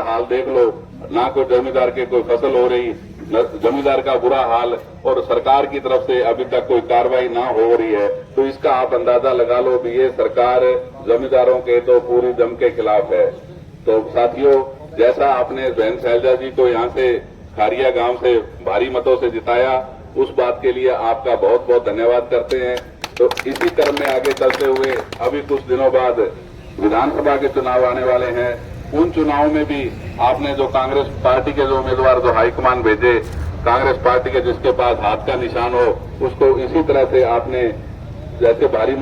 हाल देख लो, ना कोई जमींदार के कोई फसल हो रही, न जमींदार का बुरा हाल, और सरकार की तरफ से अभी तक कोई कार्रवाई ना हो रही है। तो इसका आप अंदाजा लगा लो कि ये सरकार जमींदारों के तो पूरी दम के खिलाफ है। तो साथियों, जैसा आपने बहन शैलजा जी को यहाँ से खारिया गांव से भारी मतों से जिताया, उस बात के लिए आपका बहुत बहुत धन्यवाद करते हैं। तो इसी क्रम में आगे चलते हुए अभी कुछ दिनों बाद विधानसभा के चुनाव आने वाले हैं। उन चुनाव में भी आपने जो कांग्रेस पार्टी के जो उम्मीदवार जो हाईकमान भेजे, कांग्रेस पार्टी के जिसके पास हाथ का निशान हो, उसको इसी तरह से आपने जैसे भारी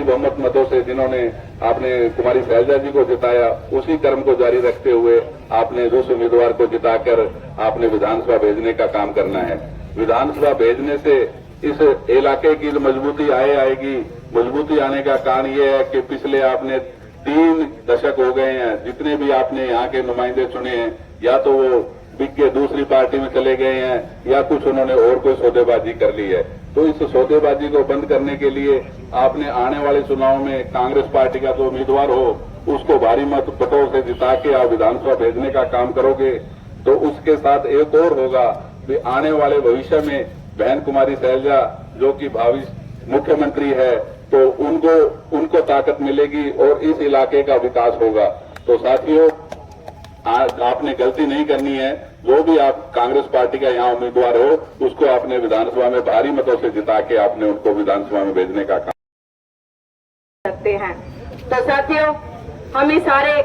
बहुमत मतों से जिन्होंने आपने कुमारी शैलजा जी को जिताया, उसी क्रम को जारी रखते हुए आपने उस उम्मीदवार को जिताकर आपने विधानसभा भेजने का काम करना है। विधानसभा भेजने से इस इलाके की जो मजबूती आएगी। मजबूती आने का कारण ये है कि पिछले आपने 3 दशक हो गए हैं, जितने भी आपने यहाँ के नुमाइंदे चुने हैं, या तो वो बिक के दूसरी पार्टी में चले गए हैं या कुछ उन्होंने और कोई सौदेबाजी कर ली है। तो इस सौदेबाजी को बंद करने के लिए आपने आने वाले चुनाव में कांग्रेस पार्टी का जो उम्मीदवार हो, उसको भारी मतों से जिता के आप विधानसभा भेजने का काम करोगे। तो उसके साथ एक और होगा कि आने वाले भविष्य में बहन कुमारी शैलजा जो कि भावी मुख्यमंत्री है, तो उनको ताकत मिलेगी और इस इलाके का विकास होगा। तो साथियों, आज आपने गलती नहीं करनी है। जो भी आप कांग्रेस पार्टी का यहाँ उम्मीदवार हो, उसको आपने विधानसभा में भारी मतों से जिता के आपने उनको विधानसभा में भेजने का काम करते हैं। तो साथियों, हम ही सारे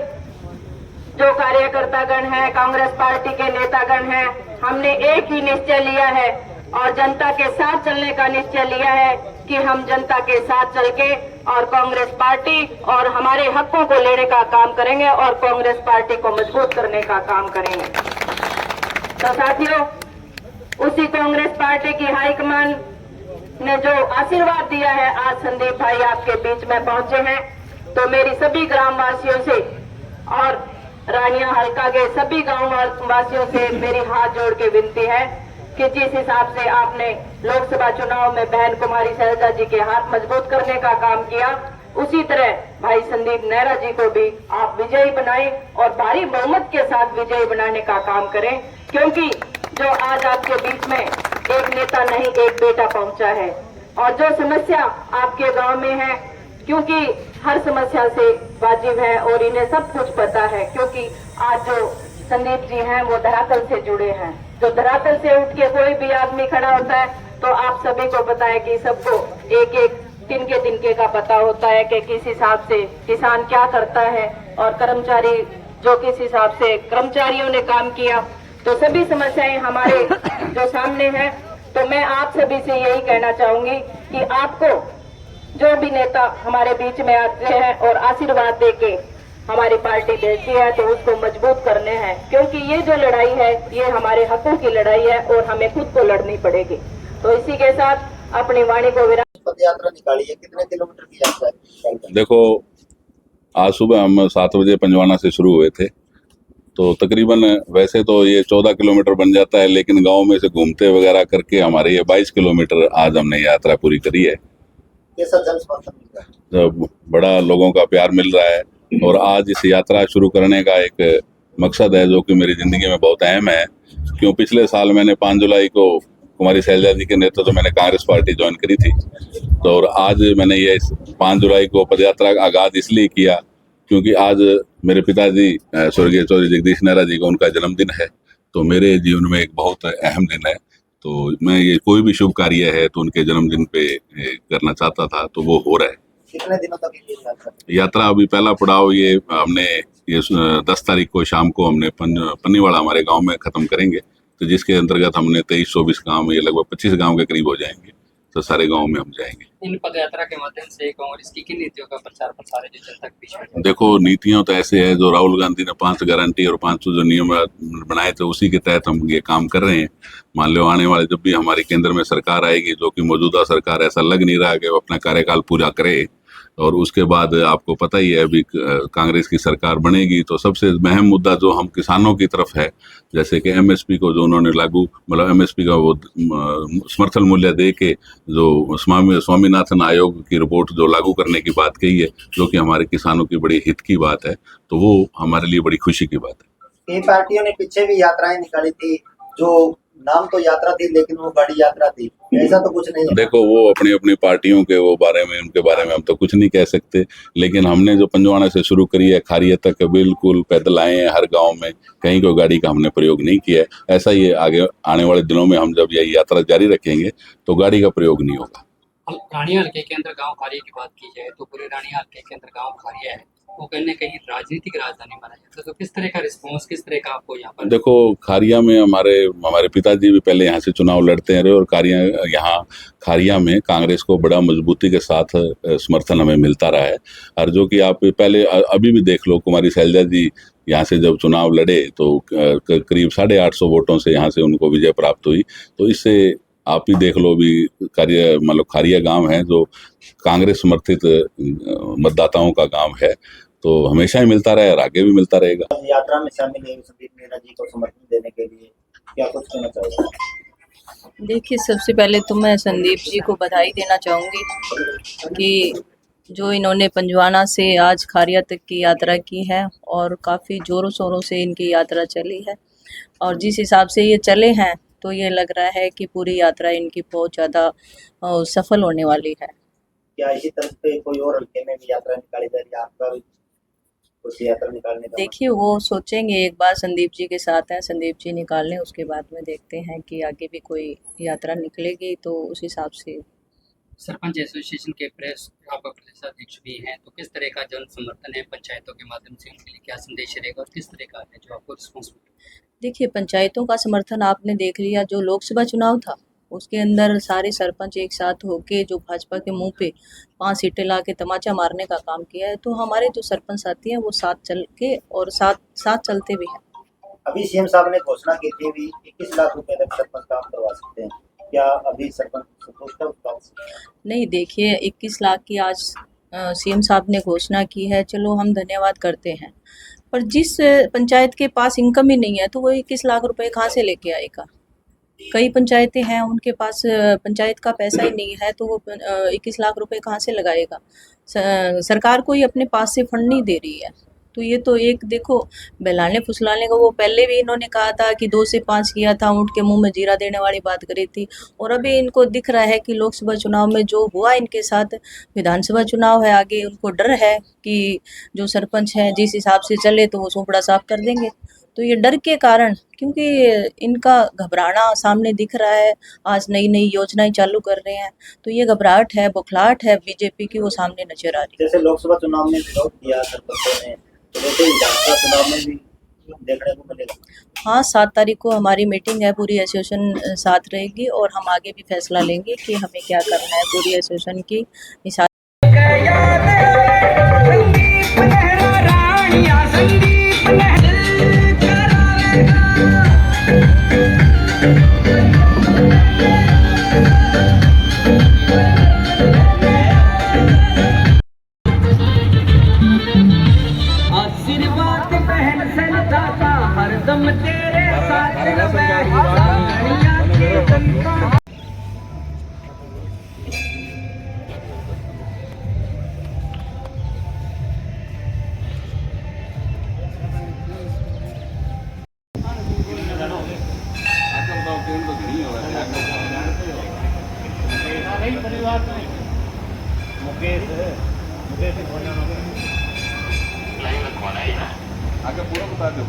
जो कार्यकर्तागण हैं, कांग्रेस पार्टी के नेतागण हैं, हमने एक ही निश्चय लिया है और जनता के साथ चलने का निश्चय लिया है कि हम जनता के साथ चल के और कांग्रेस पार्टी और हमारे हकों को लेने का काम करेंगे और कांग्रेस पार्टी को मजबूत करने का काम करेंगे। तो साथियों, उसी कांग्रेस पार्टी की हाईकमान ने जो आशीर्वाद दिया है, आज संदीप भाई आपके बीच में पहुंचे हैं। तो मेरी सभी ग्राम वासियों से और रानिया हल्का के सभी गांव वासियों से मेरी हाथ जोड़ के विनती है कि जिस हिसाब से आपने लोकसभा चुनाव में बहन कुमारी शैलजा जी के हाथ मजबूत करने का काम किया, उसी तरह भाई संदीप नेहरा जी को भी आप विजयी बनाएं और भारी बहुमत के साथ विजयी बनाने का काम करें। क्योंकि जो आज आपके बीच में एक नेता नहीं, एक बेटा पहुंचा है, और जो समस्या आपके गांव में है, क्योंकि हर समस्या से वाजिब है और इन्हें सब कुछ पता है, क्योंकि आज जो संदीप जी हैं वो धरातल से जुड़े हैं। जो धरातल से उठ के कोई भी आदमी खड़ा होता है तो आप सभी को पता है कि सबको एक एक तिनके का पता होता है कि किस हिसाब से किसान क्या करता है और कर्मचारी जो किस हिसाब से कर्मचारियों ने काम किया। तो सभी समस्याएं हमारे जो सामने हैं। तो मैं आप सभी से यही कहना चाहूंगी कि आपको जो भी नेता हमारे बीच में आते हैं और आशीर्वाद देके हमारी पार्टी भेजती है, तो उसको मजबूत करने हैं, क्योंकि ये जो लड़ाई है ये हमारे हकों की लड़ाई है और हमें खुद को लड़नी पड़ेगी। तो इसी के साथ अपनी वाणी को पद यात्रा निकाली है, कितने किलोमीटर की यात्रा है? देखो, आज सुबह हम 7 बजे पंजवाना से शुरू हुए थे, तो तकरीबन वैसे तो ये 14 किलोमीटर बन जाता है, लेकिन गांव में से घूमते वगैरह करके हमारे ये 22 किलोमीटर आज हमने यात्रा पूरी करी है। कैसा जन समर्थन मिल रहा है? तो बड़ा लोगों का प्यार मिल रहा है और आज इस यात्रा शुरू करने का एक मकसद है जो कि मेरी ज़िंदगी में बहुत अहम है। क्यों, पिछले साल मैंने 5 जुलाई को कुमारी शैलजा जी के नेतृत्व में मैंने कांग्रेस पार्टी ज्वाइन करी थी, तो और आज मैंने ये 5 जुलाई को पदयात्रा का आगाज़ इसलिए किया क्योंकि आज मेरे पिताजी स्वर्गीय चौधरी जगदीश नेहरा जी का उनका जन्मदिन है। तो मेरे जीवन में एक बहुत अहम दिन है, तो मैं ये कोई भी शुभ कार्य है तो उनके जन्मदिन पे करना चाहता था, तो वो हो रहा है। कितने दिनों तक यात्रा? यात्रा अभी पहला पड़ाव ये हमने 10 तारीख को शाम को हमने पन्नीवाड़ा हमारे गांव में खत्म करेंगे, तो जिसके अंतर्गत हमने 23-24 गांव, ये लगभग 25 गांव के करीब हो जाएंगे, तो सारे गांव में हम जाएंगे। इन पदयात्रा के माध्यम से कांग्रेस की किन नीतियों का प्रचार प्रसार है जो जनता के बीच में? देखो, नीतियों तो ऐसे है जो राहुल गांधी ने 5 गारंटी और 5 जो नियम बनाए थे, उसी के तहत हम ये काम कर रहे हैं। मान लो आने वाले जब भी हमारी केंद्र में सरकार आएगी, जो कि मौजूदा सरकार ऐसा लग नहीं रहा कि वो अपना कार्यकाल पूरा करे, और उसके बाद आपको पता ही है अभी कांग्रेस की सरकार बनेगी, तो सबसे अहम मुद्दा जो हम किसानों की तरफ है, जैसे कि एमएसपी को जो उन्होंने लागू, मतलब एमएसपी का वो समर्थन मूल्य दे के जो स्वामीनाथन आयोग की रिपोर्ट जो लागू करने की बात कही है, जो कि हमारे किसानों की बड़ी हित की बात है, तो वो हमारे लिए बड़ी खुशी की बात है। कई पार्टियों ने पीछे भी यात्राएं निकाली थी, जो नाम तो यात्रा थी लेकिन वो बड़ी यात्रा थी, ऐसा तो कुछ नहीं है। देखो, वो अपनी अपनी पार्टियों के वो बारे में, उनके बारे में हम तो कुछ नहीं कह सकते, लेकिन हमने जो पंजवाड़ा से शुरू करी है, खारिया तक बिल्कुल पैदल आए हैं। हर गांव में कहीं कोई गाड़ी का हमने प्रयोग नहीं किया है। ऐसा ही आगे आने वाले दिनों में हम जब यह यात्रा जारी रखेंगे तो गाड़ी का प्रयोग नहीं होगा। रानी हल्के के अंदर गांव खारिया की बात की जाए तो पूरे रानी हल्के के अंदर गांव खारिया है, वो कहीं ना कहीं राजनीतिक राजधानी माना जाता है, तो किस तरह का रिस्पॉन्स, किस तरह का आपको यहाँ पर? देखो, खारिया में हमारे पिताजी भी पहले यहाँ से चुनाव लड़ते रहे और खारिया में कांग्रेस को बड़ा मजबूती के साथ समर्थन हमें मिलता रहा है। और जो कि आप पहले अभी भी देख लो, कुमारी शैलजा जी यहाँ से जब चुनाव लड़े तो करीब 850 वोटों से यहाँ से उनको विजय प्राप्त हुई। तो इससे आप ही देख लो, भी खारिया गांव है जो कांग्रेस समर्थित मतदाताओं का गांव है, तो हमेशा ही मिलता रहा है और आगे भी मिलता रहेगा। यात्रा में शामिल हुए संदीप नेहरा जी को समर्थन देने के लिए क्या कुछ कहना चाहोगे? देखिए, सबसे पहले तो मैं संदीप जी को बधाई देना चाहूँगी कि जो इन्होंने पंजवाना से आज खारिया तक की यात्रा की है और काफ़ी ज़ोरों शोरों से इनकी यात्रा चली है, और जिस हिसाब से ये चले हैं तो ये लग रहा है कि पूरी यात्रा इनकी बहुत ज़्यादा सफल होने वाली है। क्या इसी तरह पे कोई और हल्के में भी यात्रा निकाली जा रही है? आपका भी कुछ यात्रा निकालने का? देखिए, वो सोचेंगे, एक बार संदीप जी के साथ हैं, संदीप जी निकाल लें, उसके बाद में देखते हैं कि आगे भी कोई यात्रा निकलेगी तो उस हिसाब से। सरपंच एसोसिएशन के आपका प्रदेशाध्यक्ष भी हैं, तो किस तरह का जन समर्थन है पंचायतों के माध्यम से, उनके लिए क्या संदेश रहेगा और किस तरह का है जो आपको रिस्पॉन्स? देखिए, पंचायतों का समर्थन आपने देख लिया, जो लोकसभा चुनाव था उसके अंदर सारे सरपंच एक साथ होके जो भाजपा के मुंह पे 5 सीटें ला के तमाचा मारने का काम किया है, तो हमारे जो सरपंच साथी हैं वो साथ चल के और साथ चलते भी हैं। अभी सीएम साहब ने घोषणा की थी भी 21 लाख रुपए तक सरपंच काम करवा सकते हैं, क्या अभी सरपंच संतुष्ट है उस बात से? नहीं, देखिए, 21 लाख की आज सीएम साहब ने घोषणा की है, चलो हम धन्यवाद करते हैं, पर जिस पंचायत के पास इनकम ही नहीं है तो वो 21 लाख रुपए कहाँ से लेके आएगा? कई पंचायतें हैं उनके पास पंचायत का पैसा ही नहीं है, तो वो 21 लाख रुपए कहाँ से लगाएगा? सरकार कोई अपने पास से फंड नहीं दे रही है, तो ये तो एक देखो बहलाने फुसलाने का, वो पहले भी इन्होंने कहा था कि 2 से 5 किया था, ऊँट के मुंह में जीरा देने वाली बात करी थी, और अभी इनको दिख रहा है कि लोकसभा चुनाव में जो हुआ इनके साथ, विधानसभा चुनाव है आगे, उनको डर है कि जो सरपंच हैं जिस हिसाब से चले तो वो सोपड़ा साफ कर देंगे, तो ये डर के कारण, क्योंकि इनका घबराना सामने दिख रहा है, आज नई नई योजनाएं चालू कर रहे हैं, तो ये घबराहट है, बौखलाहट है बीजेपी की, वो सामने नजर आ रही है। जैसे लोकसभा चुनाव में विरोध किया सरपंचों ने, तो वैसे ही विधानसभा चुनाव में भी देखने को मिलेगा। हाँ, 7 तारीख को हमारी मीटिंग है, पूरी एसोसिएशन साथ रहेगी और हम आगे भी फैसला लेंगे कि हमें क्या करना है पूरी एसोसिएशन की हिसाब। आशीर्वाद बहन संताता हरदम तेरे साथ रहे, सावरिया के संता। आगे पूरा बता दो।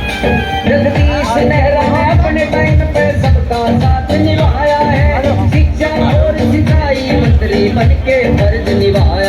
जगदीश नेहरा ने अपने टाइम पे सबका साथ निभाया है, शिक्षा और सिंचाई मंत्री बनके फर्ज निभाया